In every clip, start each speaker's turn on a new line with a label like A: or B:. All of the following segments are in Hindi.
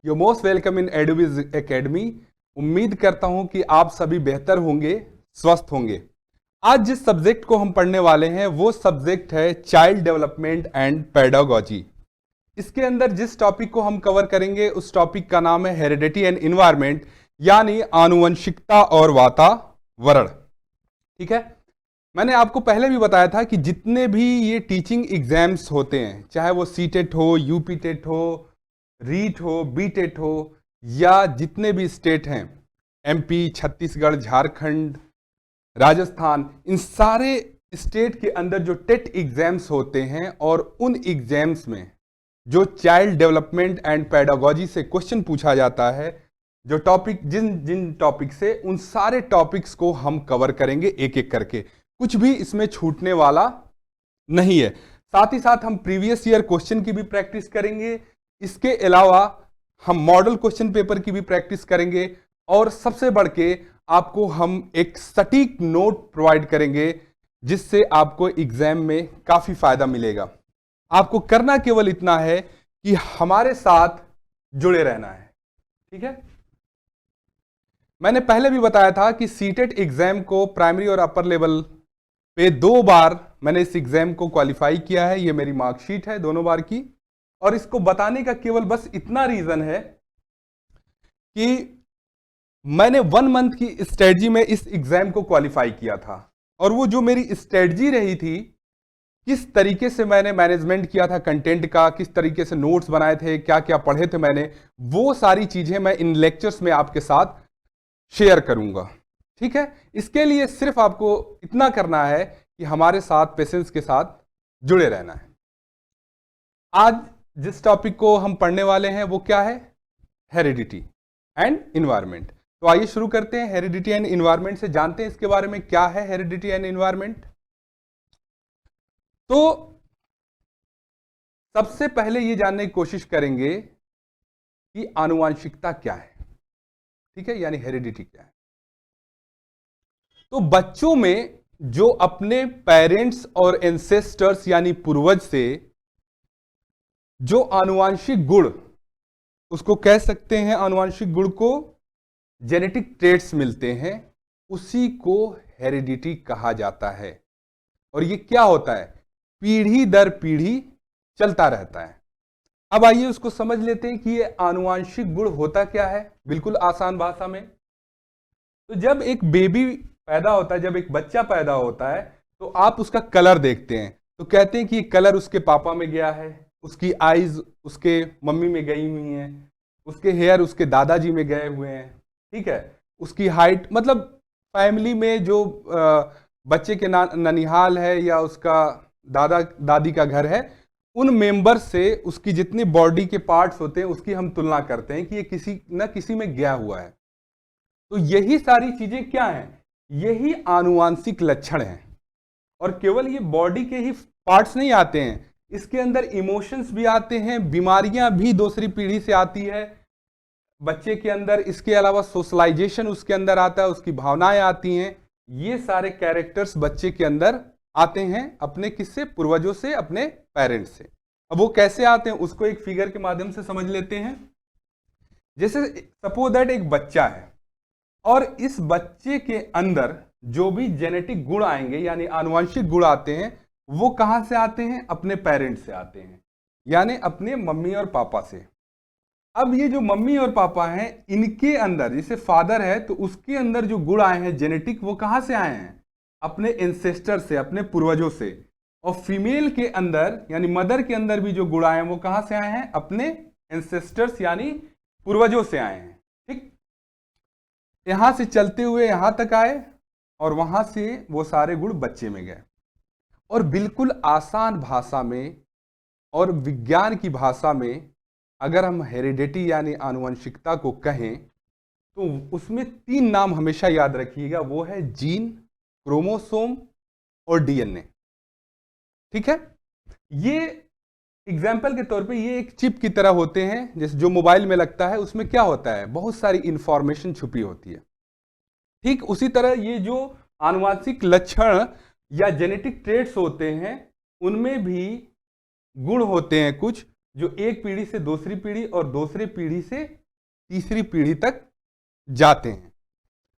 A: You most welcome in Eduwiz Academy. उम्मीद करता हूं कि आप सभी बेहतर होंगे, स्वस्थ होंगे। आज जिस सब्जेक्ट को हम पढ़ने वाले हैं वो सब्जेक्ट है चाइल्ड डेवलपमेंट एंड पेडागोजी। इसके अंदर जिस टॉपिक को हम कवर करेंगे उस टॉपिक का नाम है हेरिडिटी एंड एनवायरनमेंट, यानी आनुवंशिकता और वातावरण। ठीक है, मैंने आपको पहले भी बताया था कि जितने भी ये टीचिंग एग्जाम्स होते हैं, चाहे वो सीटेट हो, यूपी टेट हो, रीट हो, बीटेट हो, या जितने भी स्टेट हैं, एमपी, छत्तीसगढ़, झारखंड, राजस्थान, इन सारे स्टेट के अंदर जो टेट एग्जाम्स होते हैं और उन एग्जाम्स में जो चाइल्ड डेवलपमेंट एंड पेडागोजी से क्वेश्चन पूछा जाता है, जो टॉपिक जिन जिन टॉपिक से, उन सारे टॉपिक्स को हम कवर करेंगे एक एक करके। कुछ भी इसमें छूटने वाला नहीं है। साथ ही साथ हम प्रीवियस ईयर क्वेश्चन की भी प्रैक्टिस करेंगे। इसके अलावा हम मॉडल क्वेश्चन पेपर की भी प्रैक्टिस करेंगे और सबसे बढ़ के आपको हम एक सटीक नोट प्रोवाइड करेंगे जिससे आपको एग्जाम में काफी फायदा मिलेगा। आपको करना केवल इतना है कि हमारे साथ जुड़े रहना है। ठीक है, मैंने पहले भी बताया था कि सीटेट एग्जाम को प्राइमरी और अपर लेवल पे 2 बार मैंने इस एग्जाम को क्वालिफाई किया है। ये मेरी मार्कशीट है दोनों बार की, और इसको बताने का केवल बस इतना रीजन है कि मैंने 1 मंथ की स्ट्रेटजी में इस एग्जाम को क्वालिफाई किया था, और वो जो मेरी स्ट्रेटजी रही थी, किस तरीके से मैंने मैनेजमेंट किया था कंटेंट का, किस तरीके से नोट्स बनाए थे, क्या क्या पढ़े थे मैंने, वो सारी चीजें मैं इन लेक्चर्स में आपके साथ शेयर करूंगा। ठीक है, इसके लिए सिर्फ आपको इतना करना है कि हमारे साथ पेशेंस के साथ जुड़े रहना है। आज जिस टॉपिक को हम पढ़ने वाले हैं वो क्या है? Heredity and environment. तो आइए शुरू करते हैं हेरिडिटी एंड एनवायरनमेंट से, जानते हैं इसके बारे में क्या है हेरिडिटी एंड एनवायरनमेंट। तो सबसे पहले ये जानने की कोशिश करेंगे कि आनुवांशिकता क्या है। ठीक है, यानी हेरिडिटी क्या है। तो बच्चों में जो अपने पेरेंट्स और एंसेस्टर्स यानी पूर्वज से जो आनुवांशिक गुण, उसको कह सकते हैं आनुवांशिक गुण को जेनेटिक ट्रेट्स मिलते हैं, उसी को हेरिडिटी कहा जाता है। और ये क्या होता है? पीढ़ी दर पीढ़ी चलता रहता है। अब आइए उसको समझ लेते हैं कि ये आनुवांशिक गुण होता क्या है, बिल्कुल आसान भाषा में। तो जब एक बेबी पैदा होता है, जब एक बच्चा पैदा होता है, तो आप उसका कलर देखते हैं तो कहते हैं कि ये कलर उसके पापा में गया है, उसकी आईज उसके मम्मी में गई हुई हैं, उसके हेयर उसके दादाजी में गए हुए हैं। ठीक है, उसकी हाइट, मतलब फैमिली में जो बच्चे के ननिहाल है या उसका दादा दादी का घर है, उन मेंबर से उसकी जितनी बॉडी के पार्ट्स होते हैं उसकी हम तुलना करते हैं कि ये किसी न किसी में गया हुआ है। तो यही सारी चीजें क्या हैं? यही आनुवांशिक लक्षण हैं। और केवल ये बॉडी के ही पार्ट्स नहीं आते हैं, इसके अंदर इमोशंस भी आते हैं, बीमारियां भी दूसरी पीढ़ी से आती है बच्चे के अंदर। इसके अलावा सोशलाइजेशन उसके अंदर आता है, उसकी भावनाएं आती हैं। ये सारे कैरेक्टर्स बच्चे के अंदर आते हैं अपने किससे? पूर्वजों से, अपने पेरेंट्स से। अब वो कैसे आते हैं उसको एक फिगर के माध्यम से समझ लेते हैं। जैसे सपोज दैट एक बच्चा है और इस बच्चे के अंदर जो भी जेनेटिक गुण आएंगे यानी आनुवंशिक गुण आते हैं, वो कहां से आते हैं? अपने पेरेंट्स से आते हैं, यानी अपने मम्मी और पापा से। अब ये जो मम्मी और पापा हैं, इनके अंदर जैसे फादर है तो उसके अंदर जो गुण आए हैं जेनेटिक, वो कहां से आए हैं? अपने एंसेस्टर से, अपने पूर्वजों से। और फीमेल के अंदर यानी मदर के अंदर भी जो गुण आए हैं वो कहां से आए हैं? अपने एंसेस्टर्स यानी पूर्वजों से आए हैं। ठीक, यहां से चलते हुए यहां तक आए और वहां से वो सारे गुण बच्चे में गए। और बिल्कुल आसान भाषा में और विज्ञान की भाषा में अगर हम हेरिडिटी यानी आनुवंशिकता को कहें तो उसमें 3 नाम हमेशा याद रखिएगा, वो है जीन, क्रोमोसोम और डीएनए। ठीक है, ये एग्जाम्पल के तौर पे ये एक चिप की तरह होते हैं, जैसे जो मोबाइल में लगता है, उसमें क्या होता है? बहुत सारी इंफॉर्मेशन छुपी होती है। ठीक उसी तरह ये जो आनुवांशिक लक्षण या जेनेटिक ट्रेट्स होते हैं, उनमें भी गुण होते हैं कुछ जो एक पीढ़ी से दूसरी पीढ़ी और दूसरी पीढ़ी से तीसरी पीढ़ी तक जाते हैं।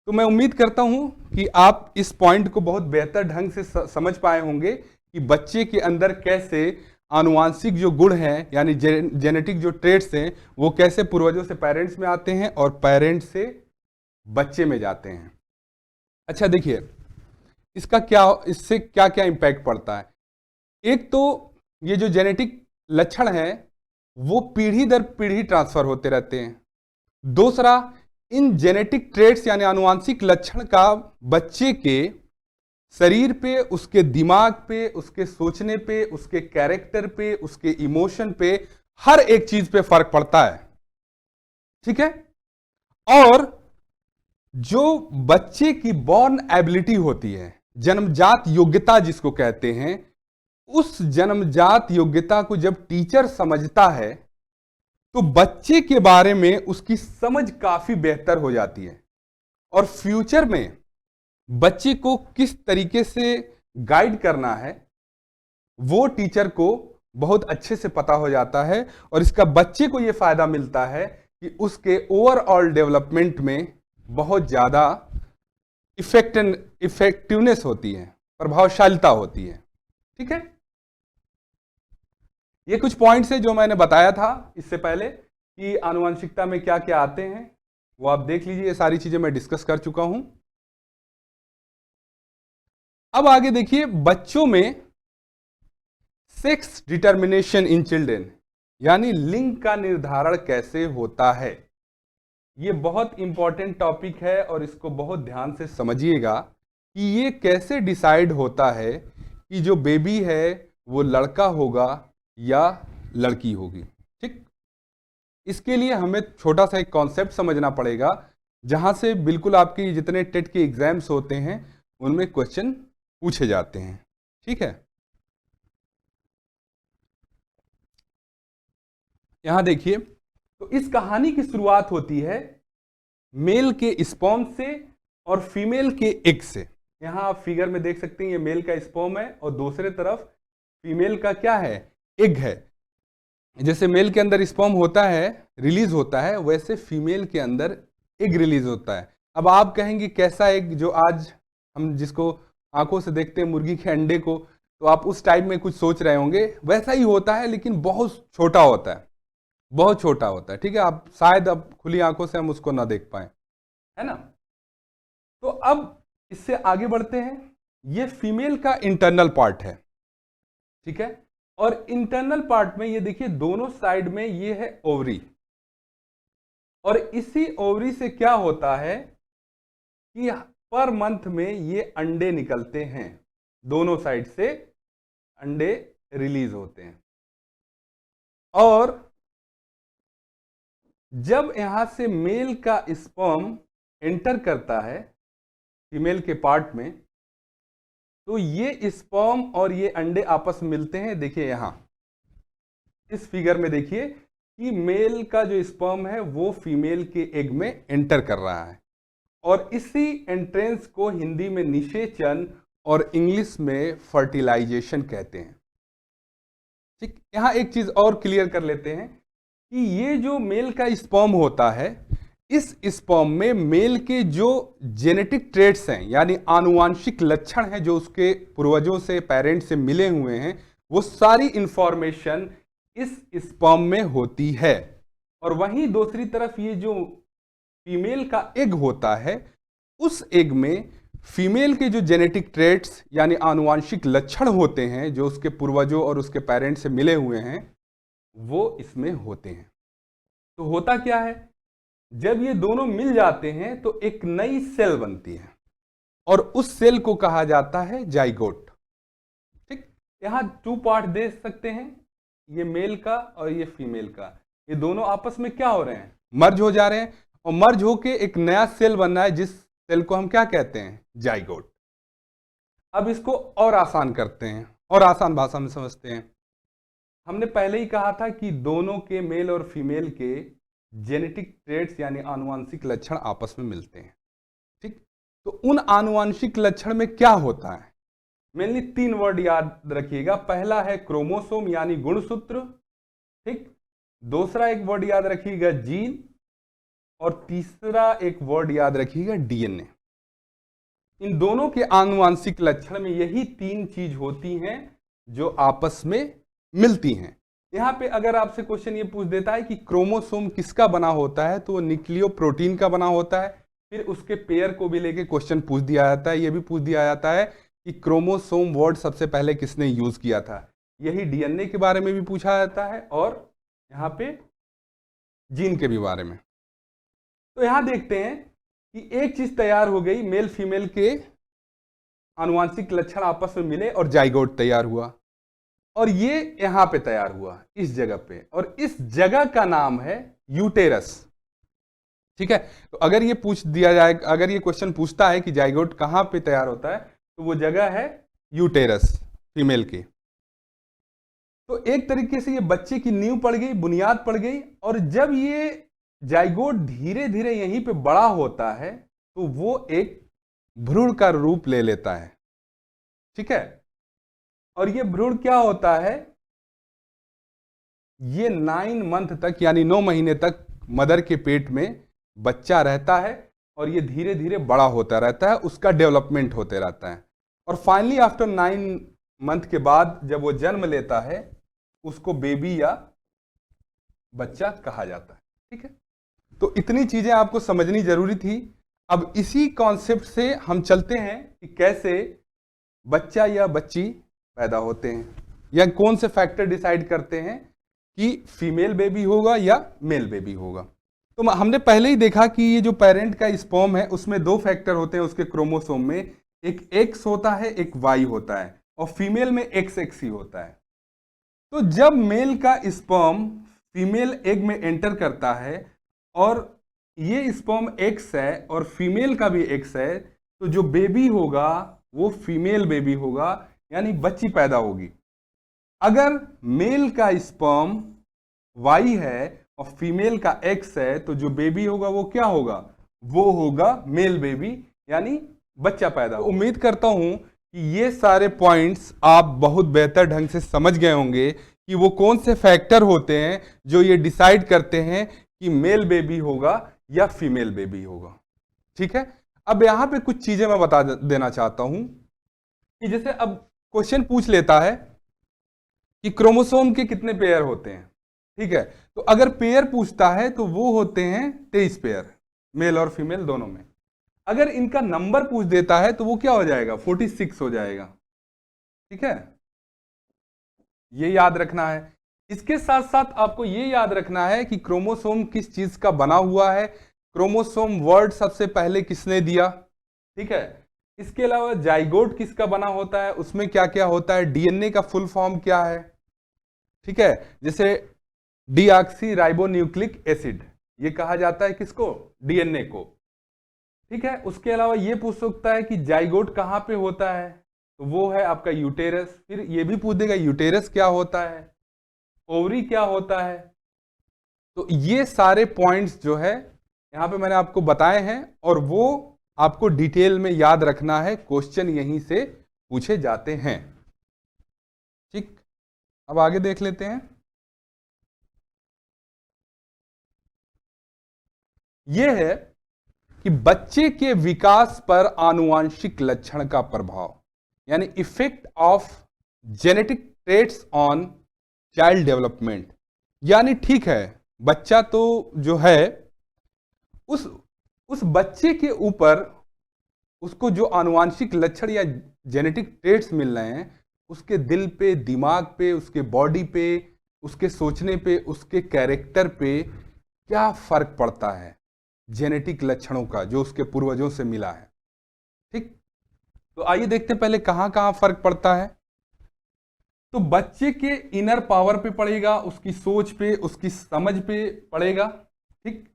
A: तो मैं उम्मीद करता हूं कि आप इस पॉइंट को बहुत बेहतर ढंग से समझ पाए होंगे कि बच्चे के अंदर कैसे आनुवांशिक जो गुण हैं यानी जेनेटिक जो ट्रेट्स हैं वो कैसे पूर्वजों से पेरेंट्स में आते हैं और पेरेंट्स से बच्चे में जाते हैं। अच्छा देखिए, इससे क्या क्या इंपैक्ट पड़ता है। एक तो ये जो जेनेटिक लक्षण हैं वो पीढ़ी दर पीढ़ी ट्रांसफर होते रहते हैं। दूसरा, इन जेनेटिक ट्रेट्स यानी आनुवांशिक लक्षण का बच्चे के शरीर पे, उसके दिमाग पे, उसके सोचने पे, उसके कैरेक्टर पे, उसके इमोशन पे, हर एक चीज पे फर्क पड़ता है। ठीक है। और जो बच्चे की बॉर्न एबिलिटी होती है, जन्मजात योग्यता जिसको कहते हैं, उस जन्मजात योग्यता को जब टीचर समझता है तो बच्चे के बारे में उसकी समझ काफी बेहतर हो जाती है और फ्यूचर में बच्चे को किस तरीके से गाइड करना है वो टीचर को बहुत अच्छे से पता हो जाता है और इसका बच्चे को यह फायदा मिलता है कि उसके ओवरऑल डेवलपमेंट में बहुत ज्यादा इफेक्टिवनेस होती है, प्रभावशीलता होती है। ठीक है। ये कुछ पॉइंट्स हैं जो मैंने बताया था इससे पहले कि आनुवंशिकता में क्या क्या आते हैं, वो आप देख लीजिए। ये सारी चीजें मैं डिस्कस कर चुका हूं। अब आगे देखिए, बच्चों में सेक्स डिटर्मिनेशन इन चिल्ड्रेन यानी लिंग का निर्धारण कैसे होता है। ये बहुत इंपॉर्टेंट टॉपिक है और इसको बहुत ध्यान से समझिएगा कि ये कैसे डिसाइड होता है कि जो बेबी है वो लड़का होगा या लड़की होगी। ठीक। इसके लिए हमें छोटा सा एक कॉन्सेप्ट समझना पड़ेगा जहां से बिल्कुल आपके जितने टेट के एग्जाम्स होते हैं उनमें क्वेश्चन पूछे जाते हैं। ठीक है। यहां देखिए, तो इस कहानी की शुरुआत होती है मेल के स्पर्म से और फीमेल के एग से। यहां आप फिगर में देख सकते हैं ये मेल का स्पर्म है और दूसरे तरफ फीमेल का क्या है, एग है। जैसे मेल के अंदर स्पर्म होता है, रिलीज होता है, वैसे फीमेल के अंदर एग रिलीज होता है। अब आप कहेंगे कैसा एग, जो आज हम जिसको आंखों से देखते हैं मुर्गी के अंडे को, तो आप उस टाइप में कुछ सोच रहे होंगे। वैसा ही होता है लेकिन बहुत छोटा होता है, बहुत छोटा होता है। ठीक है। आप शायद अब खुली आंखों से हम उसको ना देख पाए, है ना। तो अब इससे आगे बढ़ते हैं। ये फीमेल का इंटरनल पार्ट है। ठीक है। और इंटरनल पार्ट में ये देखिए दोनों साइड में ये है ओवरी, और इसी ओवरी से क्या होता है कि पर मंथ में ये अंडे निकलते हैं, दोनों साइड से अंडे रिलीज होते हैं। और जब यहां से मेल का स्पर्म एंटर करता है फीमेल के पार्ट में, तो ये स्पर्म और ये अंडे आपस में मिलते हैं। देखिए यहां इस फिगर में देखिए कि मेल का जो स्पर्म है वो फीमेल के एग में एंटर कर रहा है, और इसी एंट्रेंस को हिंदी में निषेचन और इंग्लिश में फर्टिलाइजेशन कहते हैं। ठीक। यहां एक चीज और क्लियर कर लेते हैं कि ये जो मेल का स्पर्म होता है, इस स्पर्म में मेल के जो जेनेटिक ट्रेट्स हैं यानी आनुवांशिक लक्षण हैं जो उसके पूर्वजों से, पेरेंट्स से मिले हुए हैं, वो सारी इंफॉर्मेशन इस स्पर्म में होती है। और वहीं दूसरी तरफ ये जो फीमेल का एग होता है, उस एग में फीमेल के जो जेनेटिक ट्रेट्स यानी आनुवांशिक लक्षण होते हैं जो उसके पूर्वजों और उसके पेरेंट्स से मिले हुए हैं, वो इसमें होते हैं। तो होता क्या है, जब ये दोनों मिल जाते हैं तो एक नई सेल बनती है और उस सेल को कहा जाता है जाइगोट। ठीक। यहां 2 पार्ट दे सकते हैं, ये मेल का और ये फीमेल का। ये दोनों आपस में क्या हो रहे हैं, मर्ज हो जा रहे हैं, और मर्ज होके एक नया सेल बन रहा है जिस सेल को हम क्या कहते हैं, जाइगोट। अब इसको और आसान करते हैं और आसान भाषा में समझते हैं। हमने पहले ही कहा था कि दोनों के मेल और फीमेल के जेनेटिक ट्रेट्स यानी आनुवांशिक लक्षण आपस में मिलते हैं। ठीक। तो उन आनुवांशिक लक्षण में क्या होता है, मेनली 3 वर्ड याद रखिएगा। पहला है क्रोमोसोम यानी गुणसूत्र। ठीक। दूसरा एक वर्ड याद रखिएगा जीन, और तीसरा एक वर्ड याद रखिएगा, डीएनए। इन दोनों के आनुवांशिक लक्षण में यही तीन चीज होती हैं जो आपस में मिलती हैं। यहां पे अगर आपसे क्वेश्चन ये पूछ देता है कि क्रोमोसोम किसका बना होता है, तो वो न्यूक्लियोप्रोटीन का बना होता है। फिर उसके पेयर को भी लेके क्वेश्चन पूछ दिया जाता है। ये भी पूछ दिया जाता है कि क्रोमोसोम वर्ड सबसे पहले किसने यूज किया था। यही डीएनए के बारे में भी पूछा जाता है और यहाँ पे जीन के भी बारे में। तो यहां देखते हैं कि एक चीज तैयार हो गई, मेल फीमेल के आनुवांशिक लक्षण आपस में मिले और जाइगोट तैयार हुआ, और ये यहां पे तैयार हुआ इस जगह पे, और इस जगह का नाम है यूटेरस। ठीक है, तो अगर ये पूछ दिया जाए, अगर ये क्वेश्चन पूछता है कि जाइगोट कहां पे तैयार होता है, तो वो जगह है यूटेरस फीमेल की। तो एक तरीके से ये बच्चे की नींव पड़ गई, बुनियाद पड़ गई, और जब ये जाइगोट धीरे धीरे यहीं पे बड़ा होता है तो वो एक भ्रूण का रूप ले लेता है। ठीक है, और ये भ्रूण क्या होता है, ये 9 मंथ तक यानी 9 महीने तक मदर के पेट में बच्चा रहता है और ये धीरे धीरे बड़ा होता रहता है, उसका डेवलपमेंट होते रहता है, और फाइनली आफ्टर 9 मंथ के बाद जब वो जन्म लेता है उसको बेबी या बच्चा कहा जाता है। ठीक है, तो इतनी चीजें आपको समझनी जरूरी थी। अब इसी कॉन्सेप्ट से हम चलते हैं कि कैसे बच्चा या बच्ची पैदा होते हैं, या कौन से फैक्टर डिसाइड करते हैं कि फीमेल बेबी होगा या मेल बेबी होगा। तो हमने पहले ही देखा कि ये जो पेरेंट का स्पर्म है उसमें 2 फैक्टर होते हैं उसके क्रोमोसोम में, एक एक्स होता है, एक वाई होता है, और फीमेल में एक्स एक्स ही होता है। तो जब मेल का स्पर्म फीमेल एग में एंटर करता है और ये स्पर्म एक्स है और फीमेल का भी एक्स है, तो जो बेबी होगा वो फीमेल बेबी होगा, यानी बच्ची पैदा होगी। अगर मेल का स्पर्म वाई है और फीमेल का एक्स है, तो जो बेबी होगा वो क्या होगा, वो होगा मेल बेबी, यानी बच्चा पैदा होगा। उम्मीद करता हूं कि ये सारे पॉइंट्स आप बहुत बेहतर ढंग से समझ गए होंगे कि वो कौन से फैक्टर होते हैं जो ये डिसाइड करते हैं कि मेल बेबी होगा या फीमेल बेबी होगा। ठीक है, अब यहां पे कुछ चीजें मैं बता देना चाहता हूं कि जैसे अब क्वेश्चन पूछ लेता है कि क्रोमोसोम के कितने पेयर होते हैं। ठीक है, तो अगर पेयर पूछता है तो वो होते हैं 23 पेयर, मेल और फीमेल दोनों में। अगर इनका नंबर पूछ देता है तो वो क्या हो जाएगा, 46 हो जाएगा। ठीक है, ये याद रखना है। इसके साथ साथ आपको ये याद रखना है कि क्रोमोसोम किस चीज का बना हुआ है, क्रोमोसोम वर्ड सबसे पहले किसने दिया। ठीक है, इसके अलावा जाइगोट किसका बना होता है, उसमें क्या क्या होता है, डीएनए का फुल फॉर्म क्या है। ठीक है, जैसे डीऑक्सी राइबोन्यूक्लिक एसिड, ये कहा जाता है किसको, डीएनए को। ठीक है, उसके अलावा ये पूछ सकता है कि जाइगोट कहां पे होता है, तो वो है आपका यूटेरस। फिर ये भी पूछ देगा यूटेरस क्या होता है, ओवरी क्या होता है। तो ये सारे पॉइंट्स जो है यहां पे मैंने आपको बताए हैं, और वो आपको डिटेल में याद रखना है, क्वेश्चन यहीं से पूछे जाते हैं। ठीक, अब आगे देख लेते हैं। यह है कि बच्चे के विकास पर आनुवांशिक लक्षण का प्रभाव, यानी effect of genetic traits on child development. यानी ठीक है, बच्चा तो जो है उस बच्चे के ऊपर उसको जो आनुवांशिक लक्षण या जेनेटिक ट्रेट्स मिल रहे हैं, उसके दिल पे, दिमाग पे, उसके बॉडी पे, उसके सोचने पे, उसके कैरेक्टर पे क्या फर्क पड़ता है जेनेटिक लक्षणों का जो उसके पूर्वजों से मिला है। ठीक, तो आइए देखते हैं पहले कहां कहां फर्क पड़ता है। तो बच्चे के इनर पावर पे पड़ेगा, उसकी सोच पे, उसकी समझ पे पड़ेगा। ठीक,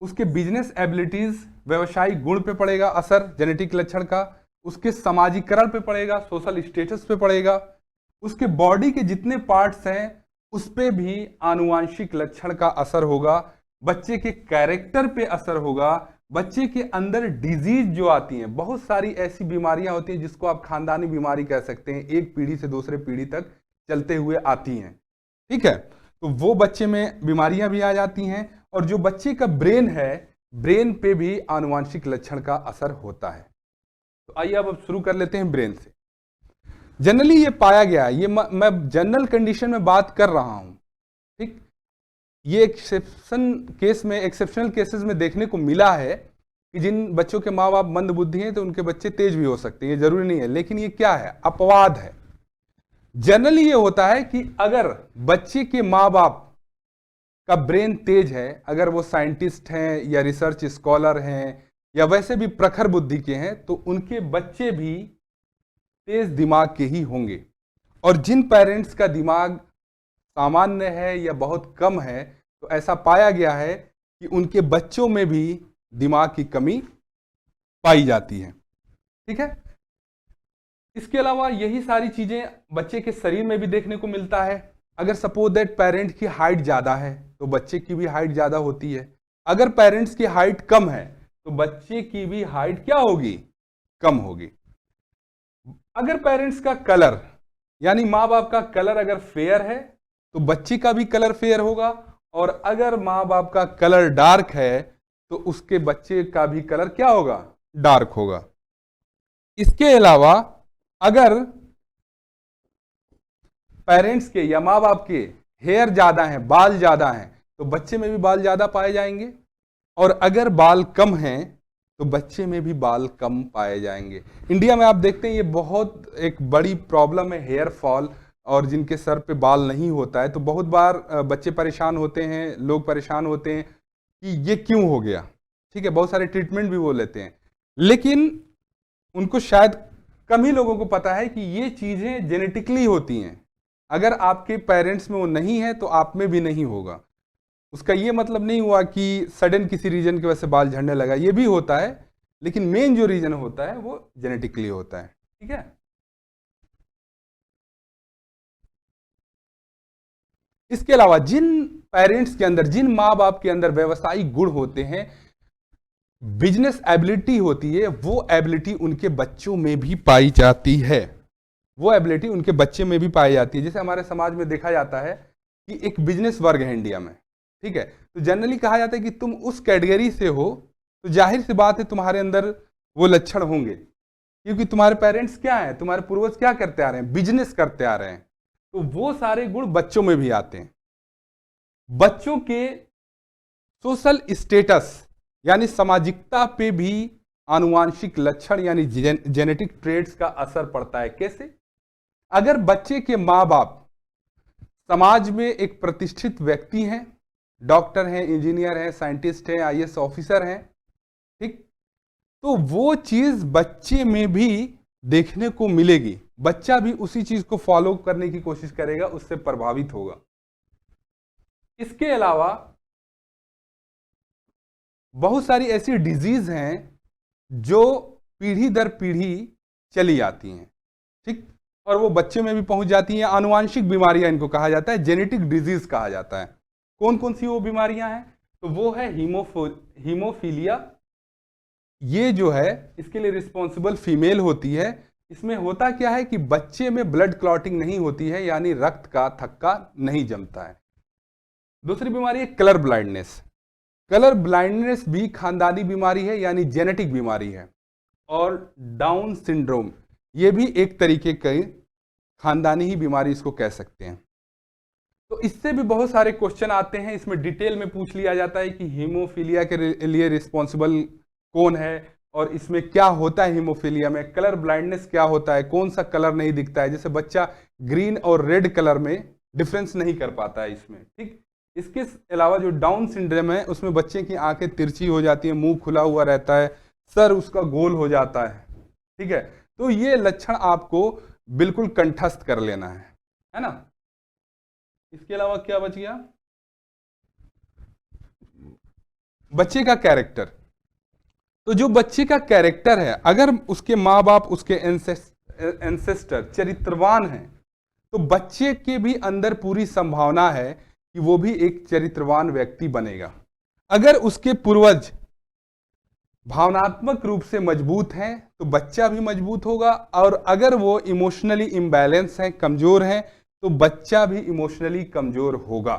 A: उसके बिजनेस एबिलिटीज, व्यवसायिक गुण पे पड़ेगा असर जेनेटिक लक्षण का, उसके समाजीकरण पे पड़ेगा, सोशल स्टेटस पे पड़ेगा, उसके बॉडी के जितने पार्ट्स हैं उस पे भी आनुवांशिक लक्षण का असर होगा, बच्चे के कैरेक्टर पे असर होगा, बच्चे के अंदर डिजीज जो आती हैं, बहुत सारी ऐसी बीमारियां होती हैं जिसको आप खानदानी बीमारी कह सकते हैं, एक पीढ़ी से दूसरे पीढ़ी तक चलते हुए आती हैं। ठीक है, तो वो बच्चे में बीमारियां भी आ जाती हैं, और जो बच्चे का ब्रेन है ब्रेन पे भी आनुवांशिक लक्षण का असर होता है। तो आइए अब शुरू कर लेते हैं ब्रेन से। जनरली ये पाया गया है, ये मैं जनरल कंडीशन में बात कर रहा हूं, ठीक। ये एक्सेप्शनल केसेस में देखने को मिला है कि जिन बच्चों के माँ बाप मंद बुद्धि हैं तो उनके बच्चे तेज भी हो सकते हैं, ये जरूरी नहीं है, लेकिन ये क्या है, अपवाद है। जनरली ये होता है कि अगर बच्चे के माँ बाप का ब्रेन तेज है, अगर वो साइंटिस्ट हैं या रिसर्च स्कॉलर हैं या वैसे भी प्रखर बुद्धि के हैं, तो उनके बच्चे भी तेज दिमाग के ही होंगे। और जिन पेरेंट्स का दिमाग सामान्य है या बहुत कम है, तो ऐसा पाया गया है कि उनके बच्चों में भी दिमाग की कमी पाई जाती है, ठीक है। इसके अलावा यही सारी चीजें बच्चे के शरीर में भी देखने को मिलता है। अगर सपोज दैट पेरेंट की हाइट ज्यादा है तो बच्चे की भी हाइट ज्यादा होती है। अगर पेरेंट्स की हाइट कम है तो बच्चे की भी हाइट क्या होगी, कम होगी। अगर पेरेंट्स का कलर यानी माँ बाप का कलर अगर फेयर है तो बच्चे का भी कलर फेयर होगा, और अगर माँ बाप का कलर डार्क है तो उसके बच्चे का भी कलर क्या होगा, डार्क होगा। इसके अलावा अगर पेरेंट्स के या माँ बाप के हेयर ज्यादा हैं, बाल ज्यादा हैं, तो बच्चे में भी बाल ज्यादा पाए जाएंगे, और अगर बाल कम हैं तो बच्चे में भी बाल कम पाए जाएंगे। इंडिया में आप देखते हैं ये बहुत एक बड़ी प्रॉब्लम है, हेयर फॉल, और जिनके सर पे बाल नहीं होता है तो बहुत बार बच्चे परेशान होते हैं, लोग परेशान होते हैं कि ये क्यों हो गया, ठीक है। बहुत सारे ट्रीटमेंट भी वो लेते हैं, लेकिन उनको शायद कम ही लोगों को पता है कि ये चीजें जेनेटिकली होती हैं। अगर आपके पेरेंट्स में वो नहीं है तो आप में भी नहीं होगा। उसका ये मतलब नहीं हुआ कि सडन किसी रीजन की वजह से बाल झड़ने लगा, ये भी होता है, लेकिन मेन जो रीजन होता है वो जेनेटिकली होता है, ठीक है। इसके अलावा जिन पेरेंट्स के अंदर, जिन माँ बाप के अंदर व्यवसायिक गुण होते हैं, बिजनेस एबिलिटी होती है, वो एबिलिटी उनके बच्चों में भी पाई जाती है, वो एबिलिटी उनके बच्चे में भी पाई जाती है। जैसे हमारे समाज में देखा जाता है कि एक बिजनेस वर्ग है इंडिया में, ठीक है, तो जनरली कहा जाता है कि तुम उस कैटेगरी से हो तो जाहिर सी बात है तुम्हारे अंदर वो लक्षण होंगे, क्योंकि तुम्हारे पेरेंट्स क्या हैं, तुम्हारे पूर्वज क्या करते आ रहे हैं, बिजनेस करते आ रहे हैं, तो वो सारे गुण बच्चों में भी आते हैं। बच्चों के सोशल स्टेटस यानी सामाजिकता पे भी आनुवांशिक लक्षण यानी जेनेटिक ट्रेड्स का असर पड़ता है। कैसे? अगर बच्चे के माँ बाप समाज में एक प्रतिष्ठित व्यक्ति हैं, डॉक्टर हैं, इंजीनियर हैं, साइंटिस्ट हैं, आईएएस ऑफिसर हैं, ठीक, तो वो चीज बच्चे में भी देखने को मिलेगी, बच्चा भी उसी चीज को फॉलो करने की कोशिश करेगा, उससे प्रभावित होगा। इसके अलावा बहुत सारी ऐसी डिजीज हैं जो पीढ़ी दर पीढ़ी चली आती हैं, ठीक, और वो बच्चे में भी पहुंच जाती हैं। आनुवांशिक बीमारियां इनको कहा जाता है, जेनेटिक डिजीज कहा जाता है। कौन कौन सी वो बीमारियां हैं? तो वो है हीमोफीलिया, ये जो है इसके लिए रिस्पॉन्सिबल फीमेल होती है। इसमें होता क्या है कि बच्चे में ब्लड क्लॉटिंग नहीं होती है, यानी रक्त का थक्का नहीं जमता है। दूसरी बीमारी है कलर ब्लाइंडनेस। कलर ब्लाइंडनेस भी खानदानी बीमारी है, यानी जेनेटिक बीमारी है। और डाउन सिंड्रोम, ये भी एक तरीके की खानदानी ही बीमारी इसको कह सकते हैं। तो इससे भी बहुत सारे क्वेश्चन आते हैं, इसमें डिटेल में पूछ लिया जाता है कि हीमोफीलिया के लिए रिस्पॉन्सिबल कौन है, और इसमें क्या होता है हीमोफीलिया में, कलर ब्लाइंडनेस क्या होता है, कौन सा कलर नहीं दिखता है, जैसे बच्चा ग्रीन और रेड कलर में डिफरेंस नहीं कर पाता है इसमें, ठीक। इसके अलावा जो डाउन सिंड्रोम है उसमें बच्चे की आंखें तिरछी हो जाती है, मुंह खुला हुआ रहता है, सर उसका गोल हो जाता है, ठीक है। तो ये लक्षण आपको बिल्कुल कंठस्थ कर लेना है ना। इसके अलावा क्या बच गया? बच्चे का कैरेक्टर। तो जो बच्चे का कैरेक्टर है, अगर उसके माँ बाप, उसके एंसेस्टर चरित्रवान हैं, तो बच्चे के भी अंदर पूरी संभावना है कि वो भी एक चरित्रवान व्यक्ति बनेगा। अगर उसके पूर्वज भावनात्मक रूप से मजबूत हैं तो बच्चा भी मजबूत होगा, और अगर वो इमोशनली इम्बैलेंस हैं, कमजोर हैं, तो बच्चा भी इमोशनली कमजोर होगा।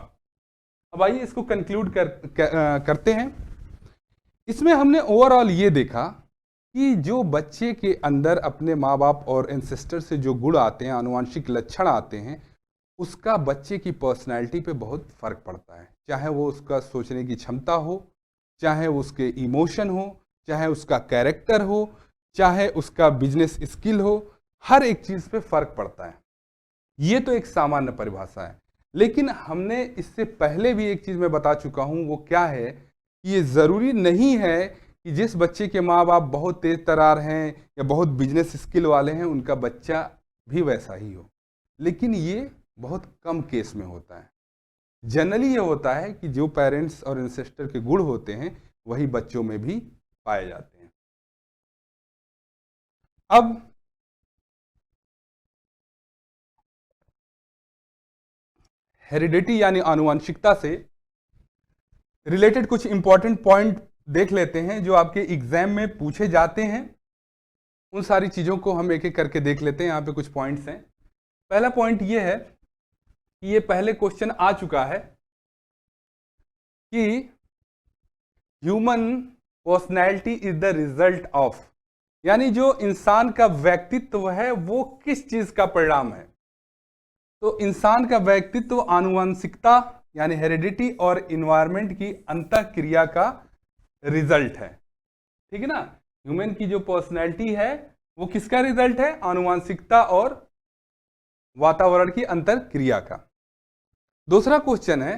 A: अब आइए इसको कंक्लूड करते हैं। इसमें हमने ओवरऑल ये देखा कि जो बच्चे के अंदर अपने माँ बाप और एंसेस्टर से जो गुण आते हैं, आनुवंशिक लक्षण आते हैं, उसका बच्चे की पर्सनैलिटी पे बहुत फर्क पड़ता है। चाहे वो उसका सोचने की क्षमता हो, चाहे उसके इमोशन हो, चाहे उसका कैरेक्टर हो, चाहे उसका बिजनेस स्किल हो, हर एक चीज़ पे फर्क पड़ता है। ये तो एक सामान्य परिभाषा है, लेकिन हमने इससे पहले भी एक चीज़ मैं बता चुका हूँ। वो क्या है कि ये ज़रूरी नहीं है कि जिस बच्चे के माँ बाप बहुत तेज तर्रार हैं या बहुत बिजनेस स्किल वाले हैं उनका बच्चा भी वैसा ही हो, लेकिन ये बहुत कम केस में होता है। जनरली ये होता है कि जो पेरेंट्स और एंसेस्टर के गुण होते हैं वही बच्चों में भी पाए जाते हैं। अब हेरिडिटी यानी आनुवंशिकता से रिलेटेड कुछ इंपॉर्टेंट पॉइंट देख लेते हैं जो आपके एग्जाम में पूछे जाते हैं। उन सारी चीज़ों को हम एक एक करके देख लेते हैं। यहाँ पे कुछ पॉइंट्स हैं। पहला पॉइंट ये है कि ये पहले क्वेश्चन आ चुका है कि human personality is the result of, यानी जो इंसान का व्यक्तित्व है वो किस चीज का परिणाम है। तो इंसान का व्यक्तित्व आनुवंशिकता यानी हेरिडिटी और इन्वायरमेंट की अंतःक्रिया का रिजल्ट है। ठीक है ना। ह्यूमन की जो पर्सनैलिटी है वो किसका रिजल्ट है? आनुवंशिकता और वातावरण की अंतःक्रिया का। दूसरा क्वेश्चन है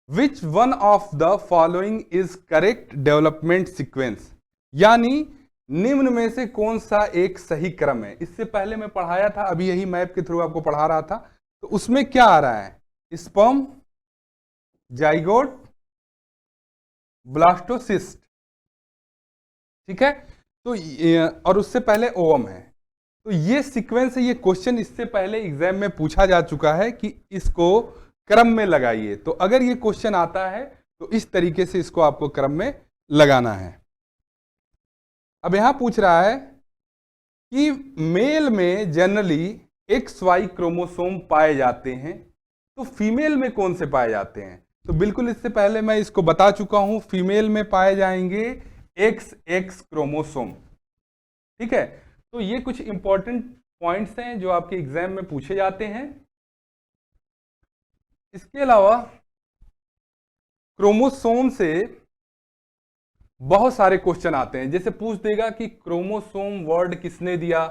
A: which one of the following is correct development sequence, यानी निम्न में से कौन सा एक सही क्रम है। इससे पहले मैं पढ़ाया था, अभी यही मैप के थ्रू आपको पढ़ा रहा था। तो उसमें क्या आ रहा है? Sperm, zygote, blastocyst. ठीक है। तो और उससे पहले ओवम है। तो ये सीक्वेंस है, ये क्वेश्चन इससे पहले एग्जाम में पूछा जा चुका है कि इसको क्रम में लगाइए। तो अगर ये क्वेश्चन आता है तो इस तरीके से इसको आपको क्रम में लगाना है। अब यहां पूछ रहा है कि मेल में जनरली XY क्रोमोसोम पाए जाते हैं, तो फीमेल में कौन से पाए जाते हैं? तो बिल्कुल इससे पहले मैं इसको बता चुका हूं, फीमेल में पाए जाएंगे XX क्रोमोसोम। ठीक है। तो ये कुछ इंपॉर्टेंट पॉइंट्स हैं जो आपके एग्जाम में पूछे जाते हैं। इसके अलावा क्रोमोसोम से बहुत सारे क्वेश्चन आते हैं। जैसे पूछ देगा कि क्रोमोसोम वर्ड किसने दिया,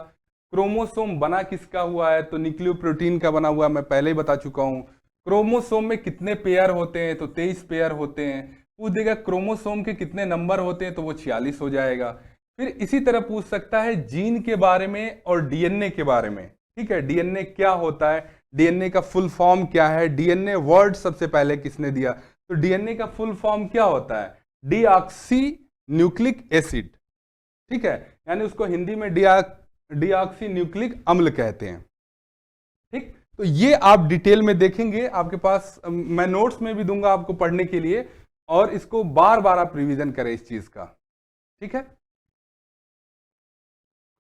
A: क्रोमोसोम बना किसका हुआ है, तो न्यूक्लियोप्रोटीन का बना हुआ, मैं पहले ही बता चुका हूं। क्रोमोसोम में कितने पेयर होते हैं, तो 23 पेयर होते हैं। पूछ देगा क्रोमोसोम के कितने नंबर होते हैं, तो वो 46 हो जाएगा। फिर इसी तरह पूछ सकता है जीन के बारे में और डीएनए के बारे में। ठीक है। डीएनए क्या होता है, डीएनए का फुल फॉर्म क्या है, डीएनए वर्ड सबसे पहले किसने दिया। तो डीएनए का फुल फॉर्म क्या होता है? Deoxy nucleic acid. ठीक है। यानी उसको हिंदी में डीऑक्सी न्यूक्लिक अम्ल कहते हैं। ठीक। तो ये आप डिटेल में देखेंगे, आपके पास मैं नोट्स में भी दूंगा आपको पढ़ने के लिए, और इसको बार बार आप रिवीजन करें इस चीज का। ठीक है।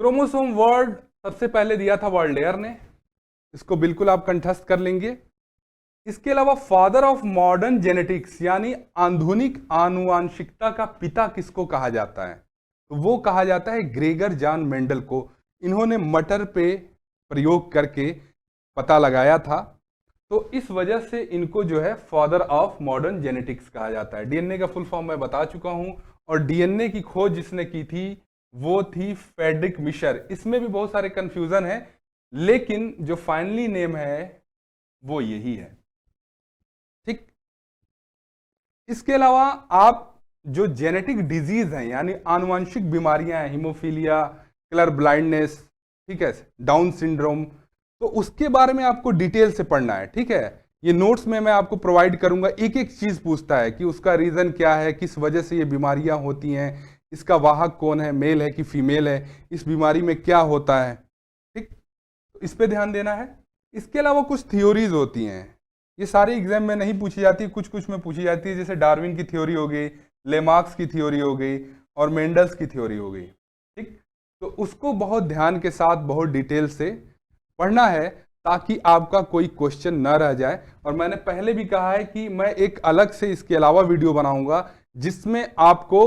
A: क्रोमोसोम वर्ड सबसे पहले दिया था वर्ल्डेयर ने, इसको बिल्कुल आप कंठस्थ कर लेंगे। इसके अलावा फादर ऑफ मॉडर्न जेनेटिक्स यानी आधुनिक आनुवांशिकता का पिता किसको कहा जाता है? तो वो कहा जाता है ग्रेगर जॉन मेंडल को। इन्होंने मटर पे प्रयोग करके पता लगाया था, तो इस वजह से इनको जो है फादर ऑफ मॉडर्न जेनेटिक्स कहा जाता है। डीएनए का फुल फॉर्म मैं बता चुका हूं, और डीएनए की खोज जिसने की थी वो थी फ्रेडरिक मिशर। इसमें भी बहुत सारे कंफ्यूजन है, लेकिन जो फाइनली नेम है वो यही है। ठीक। इसके अलावा आप जो जेनेटिक डिजीज हैं यानी आनुवंशिक बीमारियां हैं, हीमोफीलिया, कलर ब्लाइंडनेस, ठीक है, डाउन सिंड्रोम, तो उसके बारे में आपको डिटेल से पढ़ना है। ठीक है। ये नोट्स में मैं आपको प्रोवाइड करूंगा। एक एक चीज पूछता है कि उसका रीजन क्या है, किस वजह से ये बीमारियां होती हैं, इसका वाहक कौन है, मेल है कि फीमेल है, इस बीमारी में क्या होता है। ठीक। तो इस पे ध्यान देना है। इसके अलावा कुछ थ्योरीज होती हैं, ये सारे एग्जाम में नहीं पूछी जाती, कुछ कुछ में पूछी जाती है। जैसे डार्विन की थ्योरी हो गई, लेमार्क्स की थ्योरी हो गई, और मेंडल्स की थ्योरी हो गई। ठीक। तो उसको बहुत ध्यान के साथ बहुत डिटेल से पढ़ना है ताकि आपका कोई क्वेश्चन न रह जाए। और मैंने पहले भी कहा है कि मैं एक अलग से इसके अलावा वीडियो बनाऊंगा जिसमें आपको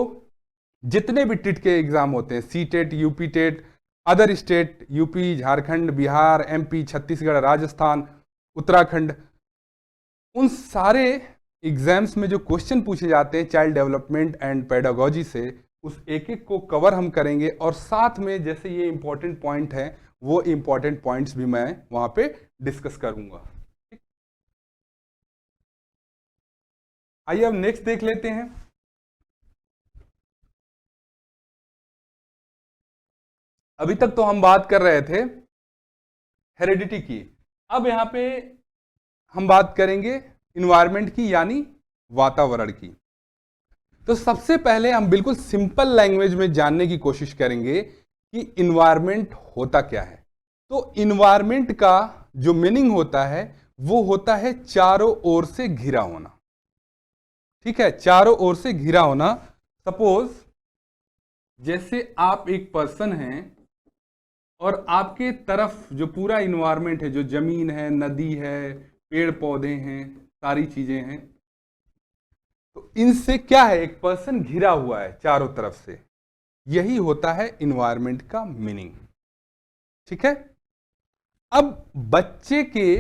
A: जितने भी टिट के एग्जाम होते हैं, C TET, UP TET, other state, UP, Jharkhand, Bihar, MP, Chhattisgarh, Rajasthan, Uttarakhand, उन सारे एग्जाम्स में जो क्वेश्चन पूछे जाते हैं चाइल्ड डेवलपमेंट एंड पेडागोजी से, उस एक एक को कवर हम करेंगे, और साथ में जैसे ये इंपॉर्टेंट पॉइंट है वो इंपॉर्टेंट पॉइंट्स भी मैं वहां पे डिस्कस करूंगा। आइए अब नेक्स्ट देख लेते हैं। अभी तक तो हम बात कर रहे थे हेरिडिटी की, अब यहां पे हम बात करेंगे इन्वायरमेंट की, यानी वातावरण की। तो सबसे पहले हम बिल्कुल सिंपल लैंग्वेज में जानने की कोशिश करेंगे कि इन्वायरमेंट होता क्या है। तो इन्वायरमेंट का जो मीनिंग होता है वो होता है चारों ओर से घिरा होना। ठीक है, चारों ओर से घिरा होना। सपोज जैसे आप एक पर्सन हैं और आपके तरफ जो पूरा इन्वायरमेंट है, जो जमीन है, नदी है, पेड़ पौधे हैं, सारी चीजें हैं, तो इनसे क्या है, एक पर्सन घिरा हुआ है चारों तरफ से। यही होता है इन्वायरमेंट का मीनिंग। ठीक है, अब बच्चे के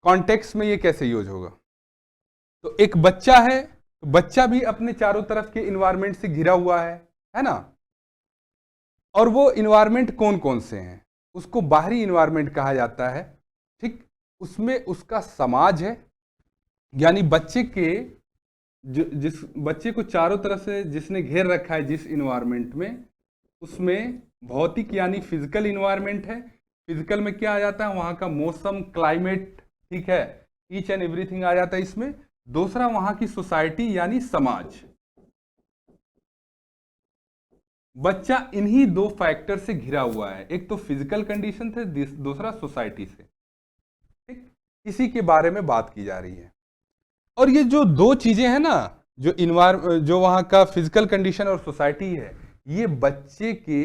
A: कॉन्टेक्स्ट में ये कैसे यूज होगा? तो एक बच्चा है, तो बच्चा भी अपने चारों तरफ के इन्वायरमेंट से घिरा हुआ है ना। और वो इन्वायरमेंट कौन कौन से हैं? उसको बाहरी इन्वायरमेंट कहा जाता है। ठीक, उसमें उसका समाज है, यानी बच्चे के जिस बच्चे को चारों तरफ से जिसने घेर रखा है जिस इन्वायरमेंट में, उसमें भौतिक यानी फिजिकल इन्वायरमेंट है। फिजिकल में क्या आ जाता है? वहां का मौसम, क्लाइमेट, ठीक है, ईच एंड एवरीथिंग आ जाता है इसमें। दूसरा वहां की सोसाइटी यानी समाज। बच्चा इन्हीं दो फैक्टर से घिरा हुआ है, एक तो फिजिकल कंडीशन से, दूसरा सोसाइटी से। ठीक, इसी के बारे में बात की जा रही है। और ये जो दो चीजें हैं ना, जो वहां का फिजिकल कंडीशन और सोसाइटी है, ये बच्चे के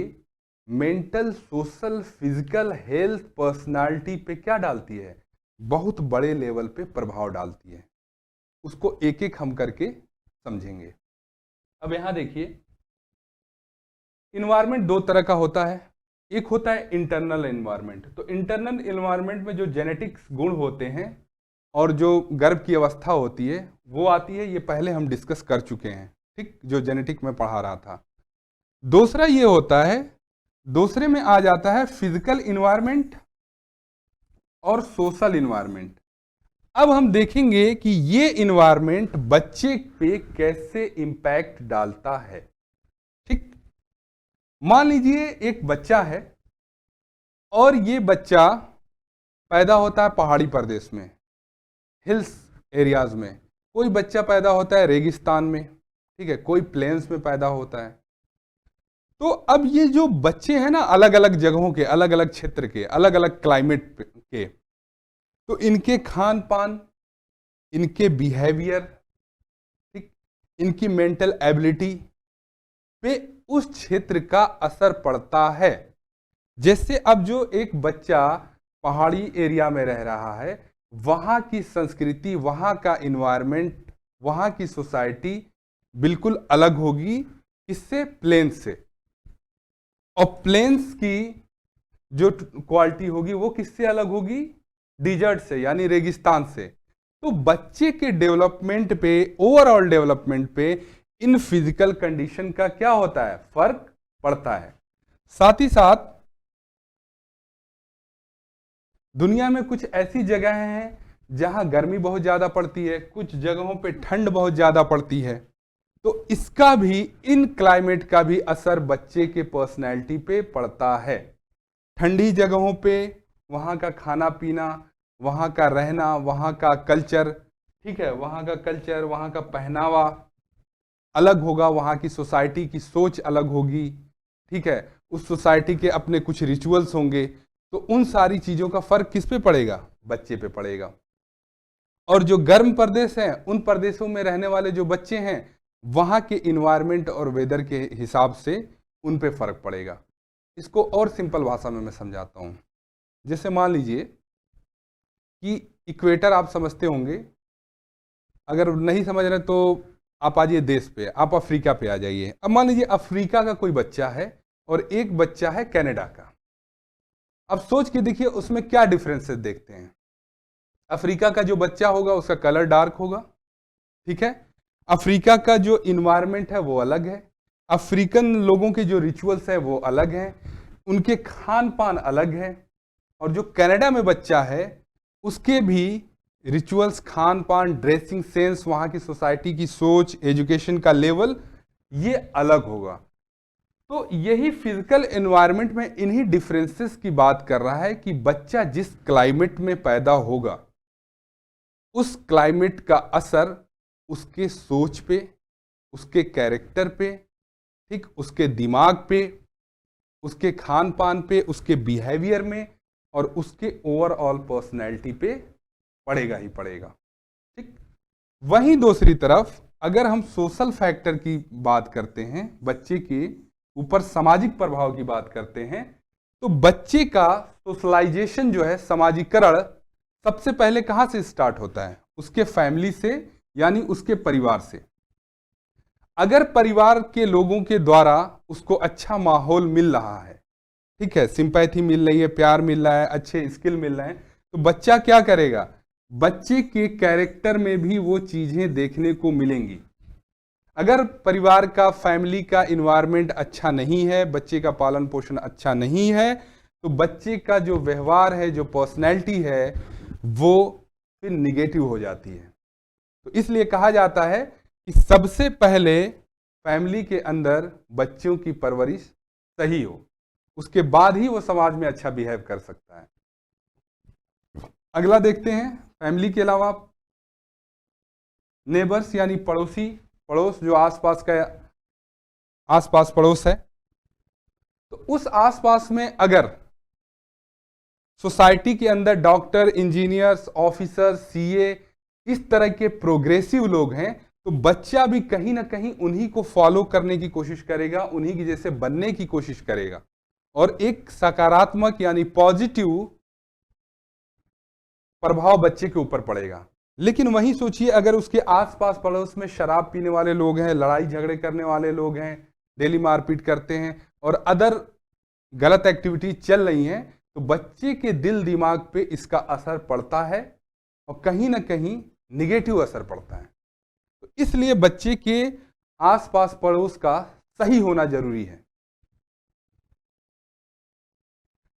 A: mental, social, physical health, personality पे क्या डालती है? बहुत बड़े लेवल पे प्रभाव डालती है। उसको एक एक हम करके समझेंगे। अब यहां देखिए, इन्वायरमेंट दो तरह का होता है। एक होता है इंटरनल एनवायरनमेंट। तो इंटरनल एनवायरनमेंट में जो जेनेटिक्स गुण होते हैं और जो गर्भ की अवस्था होती है वो आती है, ये पहले हम डिस्कस कर चुके हैं। ठीक, जो जेनेटिक में पढ़ा रहा था। दूसरा ये होता है, दूसरे में आ जाता है फिजिकल इन्वायरमेंट और सोशल इन्वायरमेंट। अब हम देखेंगे कि ये इन्वायरमेंट बच्चे पे कैसे इंपैक्ट डालता है। ठीक, मान लीजिए एक बच्चा है और ये बच्चा पैदा होता है पहाड़ी प्रदेश में, हिल्स एरियाज में। कोई बच्चा पैदा होता है रेगिस्तान में, ठीक है, कोई प्लेन्स में पैदा होता है। तो अब ये जो बच्चे हैं ना, अलग अलग जगहों के, अलग अलग क्षेत्र के, अलग अलग क्लाइमेट के, तो इनके खान पान, इनके बिहेवियर, ठीक, इनकी मेंटल एबिलिटी पे उस क्षेत्र का असर पड़ता है। जैसे अब जो एक बच्चा पहाड़ी एरिया में रह रहा है, वहां की संस्कृति, वहां का इन्वायरमेंट, वहां की सोसाइटी बिल्कुल अलग होगी इससे, प्लेन्स से। और प्लेन्स की जो क्वालिटी होगी वो किससे अलग होगी? डिजर्ट से, यानी रेगिस्तान से। तो बच्चे के डेवलपमेंट पे, ओवरऑल डेवलपमेंट पे इन फिजिकल कंडीशन का क्या होता है? फर्क पड़ता है। साथ ही साथ दुनिया में कुछ ऐसी जगह हैं जहां गर्मी बहुत ज्यादा पड़ती है, कुछ जगहों पे ठंड बहुत ज्यादा पड़ती है। तो इसका भी, इन क्लाइमेट का भी असर बच्चे के पर्सनैलिटी पे पड़ता है। ठंडी जगहों पे वहां का खाना पीना, वहां का रहना, वहां का कल्चर, ठीक है, वहां का कल्चर, वहां का पहनावा अलग होगा, वहां की सोसाइटी की सोच अलग होगी, ठीक है, उस सोसाइटी के अपने कुछ रिचुअल्स होंगे। तो उन सारी चीजों का फर्क किस पे पड़ेगा? बच्चे पे पड़ेगा। और जो गर्म प्रदेश हैं, उन प्रदेशों में रहने वाले जो बच्चे हैं, वहां के इन्वायरमेंट और वेदर के हिसाब से उन पे फर्क पड़ेगा। इसको और सिंपल भाषा में मैं समझाता हूं। जैसे मान लीजिए कि इक्वेटर आप समझते होंगे, अगर नहीं समझ रहे तो आप आ जाइए देश पे, आप अफ्रीका पे आ जाइए। अब मान लीजिए अफ्रीका का कोई बच्चा है और एक बच्चा है कनाडा का। अब सोच के देखिए उसमें क्या डिफरेंसेस देखते हैं। अफ्रीका का जो बच्चा होगा उसका कलर डार्क होगा, ठीक है। अफ्रीका का जो इन्वायरमेंट है वो अलग है, अफ्रीकन लोगों के जो रिचुअल्स है वो अलग हैं, उनके खान पान अलग है। और जो कनाडा में बच्चा है उसके भी रिचुअल्स, खान पान, ड्रेसिंग सेंस, वहां की सोसाइटी की सोच, एजुकेशन का लेवल, ये अलग होगा। तो यही फिजिकल एनवायरनमेंट में इन्हीं डिफरेंसेस की बात कर रहा है कि बच्चा जिस क्लाइमेट में पैदा होगा उस क्लाइमेट का असर उसके सोच पे, उसके कैरेक्टर पे, ठीक, उसके दिमाग पे, उसके खान पान पे, उसके बिहेवियर में और उसके ओवरऑल पर्सनैलिटी पे पड़ेगा ही पड़ेगा, ठीक। वहीं दूसरी तरफ अगर हम सोशल फैक्टर की बात करते हैं, बच्चे के ऊपर सामाजिक प्रभाव की बात करते हैं, तो बच्चे का सोशलाइजेशन जो है, समाजीकरण, सबसे पहले कहां से स्टार्ट होता है? उसके फैमिली से, यानी उसके परिवार से। अगर परिवार के लोगों के द्वारा उसको अच्छा माहौल मिल रहा है, ठीक है, सिंपैथी मिल रही है, प्यार मिल रहा है, अच्छे स्किल मिल रहे हैं, तो बच्चा क्या करेगा? बच्चे के कैरेक्टर में भी वो चीजें देखने को मिलेंगी। अगर परिवार का, फैमिली का इन्वायरमेंट अच्छा नहीं है, बच्चे का पालन पोषण अच्छा नहीं है, तो बच्चे का जो व्यवहार है, जो पर्सनैलिटी है, वो फिर निगेटिव हो जाती है। तो इसलिए कहा जाता है कि सबसे पहले फैमिली के अंदर बच्चों की परवरिश सही हो, उसके बाद ही वो समाज में अच्छा बिहेव कर सकता है। अगला देखते हैं, फैमिली के अलावा नेबर्स यानी पड़ोसी, पड़ोस जो आसपास का, आसपास पड़ोस है, तो उस आसपास में अगर सोसाइटी के अंदर डॉक्टर, इंजीनियर्स, ऑफिसर, सीए, इस तरह के प्रोग्रेसिव लोग हैं, तो बच्चा भी कहीं ना कहीं उन्हीं को फॉलो करने की कोशिश करेगा, उन्हीं की जैसे बनने की कोशिश करेगा और एक सकारात्मक यानी पॉजिटिव प्रभाव बच्चे के ऊपर पड़ेगा। लेकिन वहीं सोचिए अगर उसके आसपास पड़ोस में शराब पीने वाले लोग हैं, लड़ाई झगड़े करने वाले लोग हैं, डेली मारपीट करते हैं और अदर गलत एक्टिविटी चल रही हैं, तो बच्चे के दिल दिमाग पे इसका असर पड़ता है और कहीं ना कहीं निगेटिव असर पड़ता है। तो इसलिए बच्चे के आसपास पड़ोस का सही होना जरूरी है।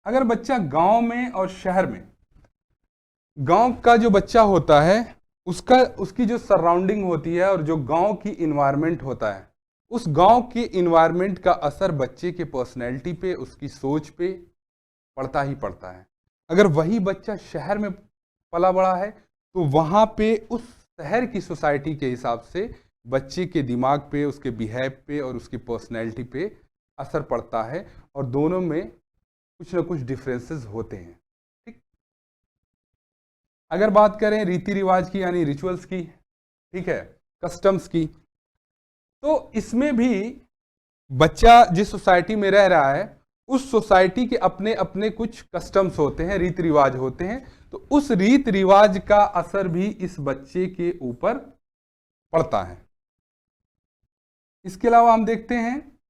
A: अगर बच्चा गांव में और शहर में, गांव का जो बच्चा होता है उसकी जो सराउंडिंग होती है और जो गांव की इन्वायरमेंट होता है, उस गांव के इन्वायरमेंट का असर बच्चे के पर्सनैलिटी पे, उसकी सोच पे पड़ता ही पड़ता है। अगर वही बच्चा शहर में पला बड़ा है तो वहां पे उस शहर की सोसाइटी के हिसाब से बच्चे के दिमाग पे, उसके बिहेव पे और उसकी पर्सनैलिटी पे असर पड़ता है और दोनों में कुछ ना कुछ डिफरेंसेस होते हैं, ठीक। अगर बात करें रीति रिवाज की यानी रिचुअल्स की, ठीक है, कस्टम्स की, तो इसमें भी बच्चा जिस सोसाइटी में रह रहा है उस सोसाइटी के अपने अपने कुछ कस्टम्स होते हैं, रीति रिवाज होते हैं, तो उस रीति रिवाज का असर भी इस बच्चे के ऊपर पड़ता है। इसके अलावा हम देखते हैं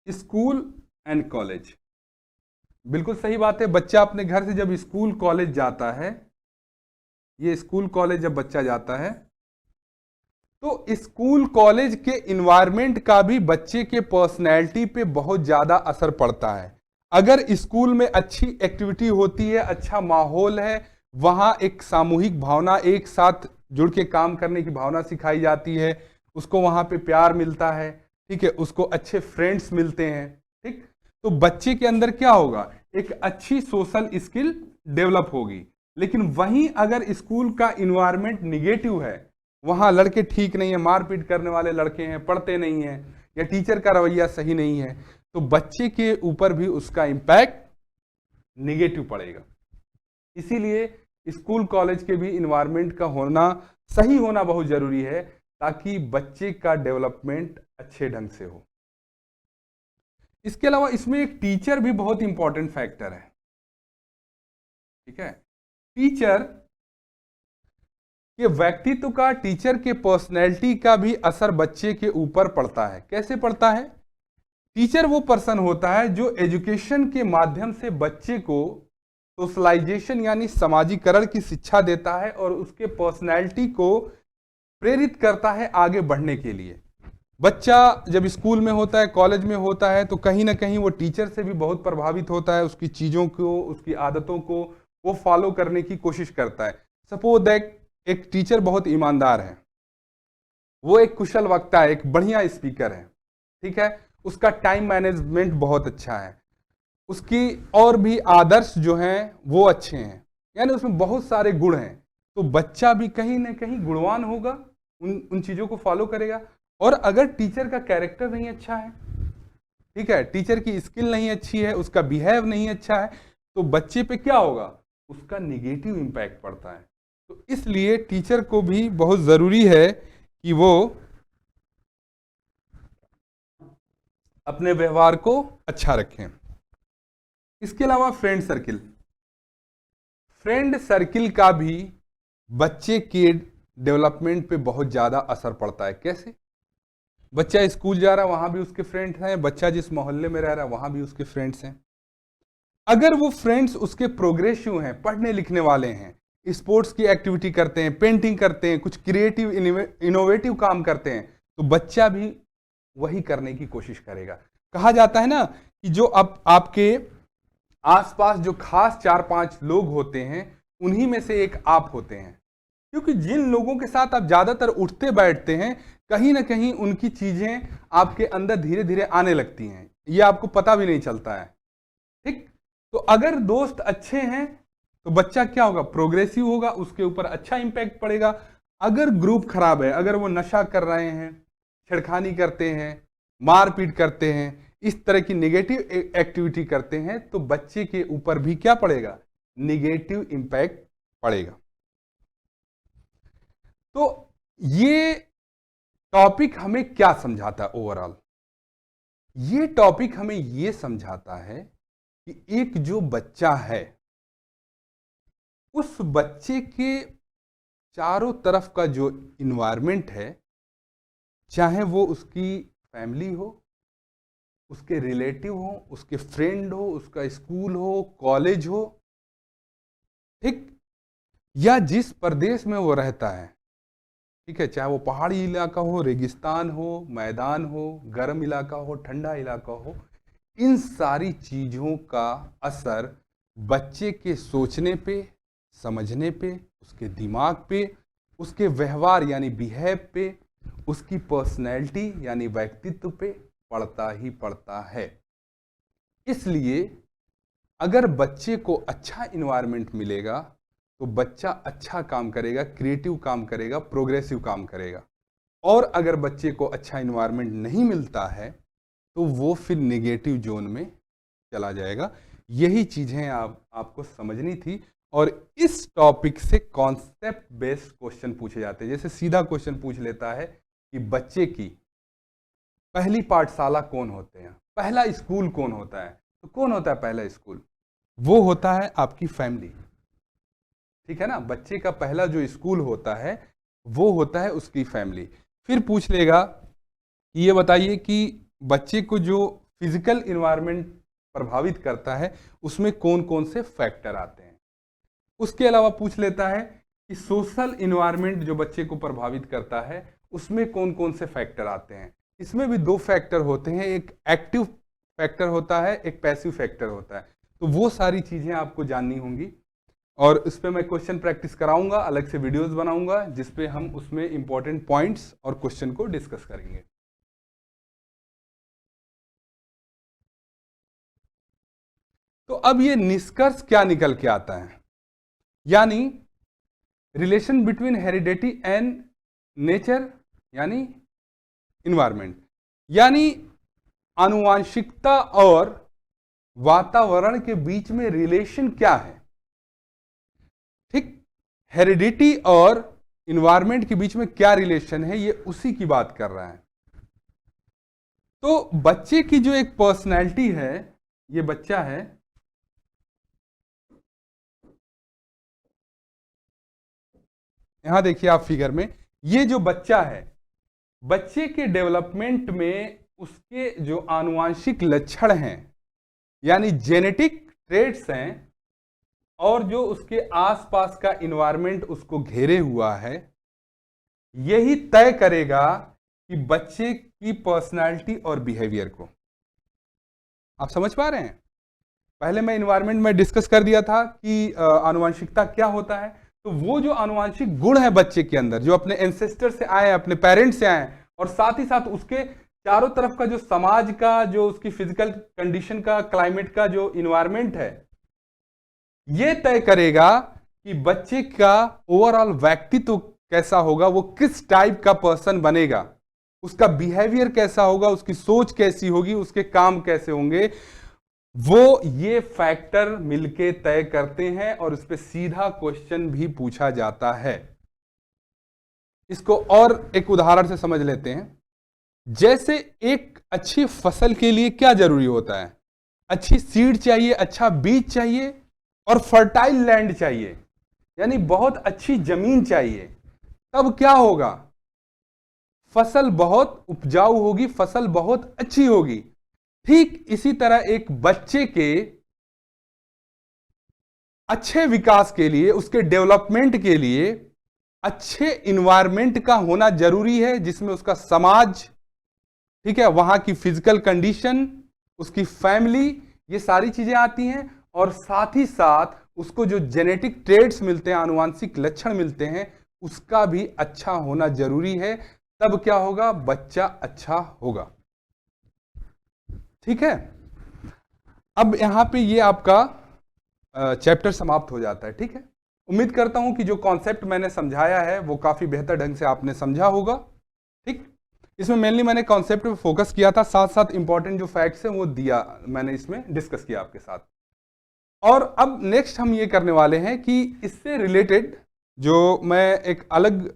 A: स्कूल एंड कॉलेज। बिल्कुल सही बात है, बच्चा अपने घर से जब स्कूल कॉलेज जाता है, ये स्कूल कॉलेज जब बच्चा जाता है तो स्कूल कॉलेज के इन्वायरमेंट का भी बच्चे के पर्सनैलिटी पे बहुत ज्यादा असर पड़ता है। अगर स्कूल में अच्छी एक्टिविटी होती है, अच्छा माहौल है, वहां एक सामूहिक भावना, एक साथ जुड़ के काम करने की भावना सिखाई जाती है, उसको वहां पे प्यार मिलता है, ठीक है, उसको अच्छे फ्रेंड्स मिलते हैं, ठीक, तो बच्चे के अंदर क्या होगा? एक अच्छी सोशल स्किल डेवलप होगी। लेकिन वहीं अगर स्कूल का इन्वायरमेंट निगेटिव है, वहां लड़के ठीक नहीं है, मारपीट करने वाले लड़के हैं, पढ़ते नहीं हैं, या टीचर का रवैया सही नहीं है, तो बच्चे के ऊपर भी उसका इंपैक्ट निगेटिव पड़ेगा। इसीलिए स्कूल कॉलेज के भी इन्वायरमेंट का होना, सही होना बहुत जरूरी है ताकि बच्चे का डेवलपमेंट अच्छे ढंग से हो। इसके अलावा इसमें एक टीचर भी बहुत इंपॉर्टेंट फैक्टर है, ठीक है। टीचर कि व्यक्तित्व का, टीचर के पर्सनैलिटी का भी असर बच्चे के ऊपर पड़ता है। कैसे पड़ता है? टीचर वो पर्सन होता है जो एजुकेशन के माध्यम से बच्चे को सोशलाइजेशन यानी समाजीकरण की शिक्षा देता है और उसके पर्सनैलिटी को प्रेरित करता है आगे बढ़ने के लिए। बच्चा जब स्कूल में होता है, कॉलेज में होता है, तो कहीं ना कहीं वो टीचर से भी बहुत प्रभावित होता है, उसकी चीज़ों को, उसकी आदतों को वो फॉलो करने की कोशिश करता है। सपोज दैट एक टीचर बहुत ईमानदार है, वो एक कुशल वक्ता है, एक बढ़िया स्पीकर है, ठीक है, उसका टाइम मैनेजमेंट बहुत अच्छा है, उसकी और भी आदर्श जो हैं वो अच्छे हैं, यानी उसमें बहुत सारे गुण हैं, तो बच्चा भी कहीं ना कहीं गुणवान होगा, उन चीज़ों को फॉलो करेगा। और अगर टीचर का कैरेक्टर नहीं अच्छा है, ठीक है, टीचर की स्किल नहीं अच्छी है, उसका बिहेव नहीं अच्छा है, तो बच्चे पे क्या होगा? उसका निगेटिव इम्पैक्ट पड़ता है। तो इसलिए टीचर को भी बहुत ज़रूरी है कि वो अपने व्यवहार को अच्छा रखें। इसके अलावा फ्रेंड सर्किल का भी बच्चे के डेवलपमेंट पे बहुत ज़्यादा असर पड़ता है। कैसे? बच्चा स्कूल जा रहा है, वहां भी उसके फ्रेंड्स हैं, बच्चा जिस मोहल्ले में रह रहा है वहां भी उसके फ्रेंड्स हैं। अगर वो फ्रेंड्स उसके प्रोग्रेसिव हैं, पढ़ने लिखने वाले हैं, स्पोर्ट्स की एक्टिविटी करते हैं, पेंटिंग करते हैं, कुछ क्रिएटिव इनोवेटिव काम करते हैं, तो बच्चा भी वही करने की कोशिश करेगा। कहा जाता है ना कि जो अब आपके आसपास जो खास 4-5 लोग होते हैं, उन्हीं में से एक आप होते हैं, क्योंकि जिन लोगों के साथ आप ज्यादातर उठते बैठते हैं, कहीं ना कहीं उनकी चीजें आपके अंदर धीरे धीरे आने लगती हैं, ये आपको पता भी नहीं चलता है। ठीक, तो अगर दोस्त अच्छे हैं तो बच्चा क्या होगा? प्रोग्रेसिव होगा, उसके ऊपर अच्छा इंपैक्ट पड़ेगा। अगर ग्रुप खराब है, अगर वो नशा कर रहे हैं, छेड़खानी करते हैं, मारपीट करते हैं, इस तरह की नेगेटिव एक्टिविटी करते हैं, तो बच्चे के ऊपर भी क्या पड़ेगा? निगेटिव इंपैक्ट पड़ेगा। तो ये टॉपिक हमें क्या समझाता है? ओवरऑल ये टॉपिक हमें ये समझाता है कि एक जो बच्चा है, उस बच्चे के चारों तरफ का जो इन्वायरमेंट है, चाहे वो उसकी फैमिली हो, उसके रिलेटिव हो, उसके फ्रेंड हो, उसका स्कूल हो, कॉलेज हो, ठीक, या जिस प्रदेश में वो रहता है, ठीक है, चाहे वो पहाड़ी इलाका हो, रेगिस्तान हो, मैदान हो, गर्म इलाका हो, ठंडा इलाका हो, इन सारी चीज़ों का असर बच्चे के सोचने पे, समझने पे, उसके दिमाग पे, उसके व्यवहार यानी बिहेव पे, उसकी पर्सनैलिटी यानी व्यक्तित्व पे पड़ता ही पड़ता है। इसलिए अगर बच्चे को अच्छा इन्वायरमेंट मिलेगा तो बच्चा अच्छा काम करेगा, क्रिएटिव काम करेगा, प्रोग्रेसिव काम करेगा। और अगर बच्चे को अच्छा इन्वायरमेंट नहीं मिलता है तो वो फिर नेगेटिव जोन में चला जाएगा। यही चीज़ें आपको समझनी थी। और इस टॉपिक से कॉन्सेप्ट बेस्ड क्वेश्चन पूछे जाते हैं। जैसे सीधा क्वेश्चन पूछ लेता है कि बच्चे की पहली पाठशाला कौन होते हैं, पहला स्कूल कौन होता है? तो कौन होता है पहला स्कूल? वो होता है आपकी फैमिली, ठीक है ना। बच्चे का पहला जो स्कूल होता है वो होता है उसकी फैमिली। फिर पूछ लेगा कि ये बताइए कि बच्चे को जो फिजिकल इन्वायरमेंट प्रभावित करता है उसमें कौन कौन से फैक्टर आते हैं। उसके अलावा पूछ लेता है कि सोशल इन्वायरमेंट जो बच्चे को प्रभावित करता है उसमें कौन कौन से फैक्टर आते हैं। इसमें भी दो फैक्टर होते हैं, एक एक्टिव फैक्टर होता है, एक पैसिव फैक्टर होता है। तो वो सारी चीज़ें आपको जाननी होंगी और उस पर मैं क्वेश्चन प्रैक्टिस कराऊंगा, अलग से वीडियोस बनाऊंगा जिसपे हम उसमें इंपॉर्टेंट पॉइंट्स और क्वेश्चन को डिस्कस करेंगे। तो अब ये निष्कर्ष क्या निकल के आता है, यानी relation between heredity and nature यानी इन्वायरमेंट, यानी आनुवांशिकता और वातावरण के बीच में रिलेशन क्या है। ठीक, हेरिडिटी और इन्वायरमेंट के बीच में क्या रिलेशन है, ये उसी की बात कर रहा है। तो बच्चे की जो एक पर्सनैलिटी है, ये बच्चा है, यहां देखिए आप फिगर में, ये जो बच्चा है, बच्चे के डेवलपमेंट में उसके जो आनुवांशिक लक्षण हैं यानी जेनेटिक ट्रेट्स हैं, और जो उसके आसपास का इन्वायरमेंट उसको घेरे हुआ है, यही तय करेगा कि बच्चे की पर्सनालिटी और बिहेवियर को। आप समझ पा रहे हैं? पहले मैं इन्वायरमेंट में डिस्कस कर दिया था कि आनुवंशिकता क्या होता है। तो वो जो आनुवंशिक गुण है बच्चे के अंदर, जो अपने एंसेस्टर से आए, अपने पेरेंट्स से आए, और साथ ही साथ उसके चारों तरफ का जो समाज का, जो उसकी फिजिकल कंडीशन का, क्लाइमेट का जो इन्वायरमेंट है, ये तय करेगा कि बच्चे का ओवरऑल व्यक्तित्व कैसा होगा, वो किस टाइप का पर्सन बनेगा, उसका बिहेवियर कैसा होगा, उसकी सोच कैसी होगी, उसके काम कैसे होंगे। वो ये फैक्टर मिलके तय करते हैं, और इस पे सीधा क्वेश्चन भी पूछा जाता है। इसको और एक उदाहरण से समझ लेते हैं। जैसे एक अच्छी फसल के लिए क्या जरूरी होता है? अच्छी सीड चाहिए, अच्छा बीज चाहिए, और फर्टाइल लैंड चाहिए, यानी बहुत अच्छी जमीन चाहिए। तब क्या होगा? फसल बहुत उपजाऊ होगी, फसल बहुत अच्छी होगी। ठीक इसी तरह एक बच्चे के अच्छे विकास के लिए, उसके डेवलपमेंट के लिए अच्छे इन्वायरमेंट का होना जरूरी है, जिसमें उसका समाज, ठीक है, वहां की फिजिकल कंडीशन, उसकी फैमिली, ये सारी चीजें आती हैं। और साथ ही साथ उसको जो जेनेटिक ट्रेड्स मिलते हैं, आनुवांशिक लक्षण मिलते हैं, उसका भी अच्छा होना जरूरी है। तब क्या होगा? बच्चा अच्छा होगा। ठीक है, अब यहां पे ये आपका चैप्टर समाप्त हो जाता है। ठीक है, उम्मीद करता हूं कि जो कॉन्सेप्ट मैंने समझाया है वो काफी बेहतर ढंग से आपने समझा होगा। ठीक, इसमें मेनली मैंने कॉन्सेप्ट पे फोकस किया था, साथ साथ इंपॉर्टेंट जो फैक्ट्स हैं वो दिया, मैंने इसमें डिस्कस किया आपके साथ। और अब नेक्स्ट हम ये करने वाले हैं कि इससे रिलेटेड जो मैं एक अलग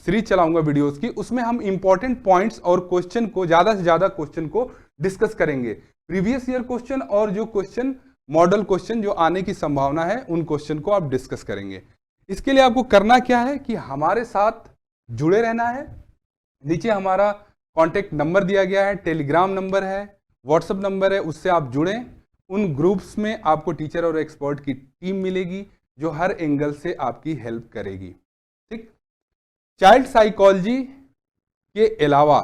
A: सीरीज चलाऊंगा वीडियोस की, उसमें हम इंपॉर्टेंट पॉइंट्स और क्वेश्चन को, ज्यादा से ज्यादा क्वेश्चन को डिस्कस करेंगे। प्रीवियस ईयर क्वेश्चन और जो क्वेश्चन, मॉडल क्वेश्चन जो आने की संभावना है, उन क्वेश्चन को आप डिस्कस करेंगे। इसके लिए आपको करना क्या है कि हमारे साथ जुड़े रहना है। नीचे हमारा कॉन्टेक्ट नंबर दिया गया है, टेलीग्राम नंबर है, व्हाट्सएप नंबर है, उससे आप जुड़ें। उन ग्रुप्स में आपको टीचर और एक्सपर्ट की टीम मिलेगी जो हर एंगल से आपकी हेल्प करेगी। ठीक, चाइल्ड साइकोलॉजी के अलावा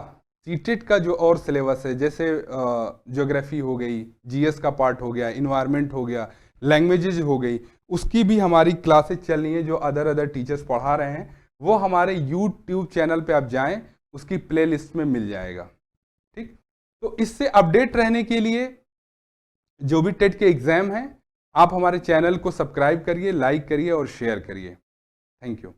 A: सीटेट का जो और सिलेबस है, जैसे ज्योग्राफी हो गई, जीएस का पार्ट हो गया, इन्वायरमेंट हो गया, लैंग्वेजेज हो गई, उसकी भी हमारी क्लासेज चल रही हैं जो अदर टीचर्स पढ़ा रहे हैं। वो हमारे यूट्यूब चैनल पे आप जाएं, उसकी प्लेलिस्ट में मिल जाएगा। ठीक, तो इससे अपडेट रहने के लिए जो भी टेट के एग्जाम हैं, आप हमारे चैनल को सब्सक्राइब करिए, लाइक करिए और शेयर करिए। Thank you.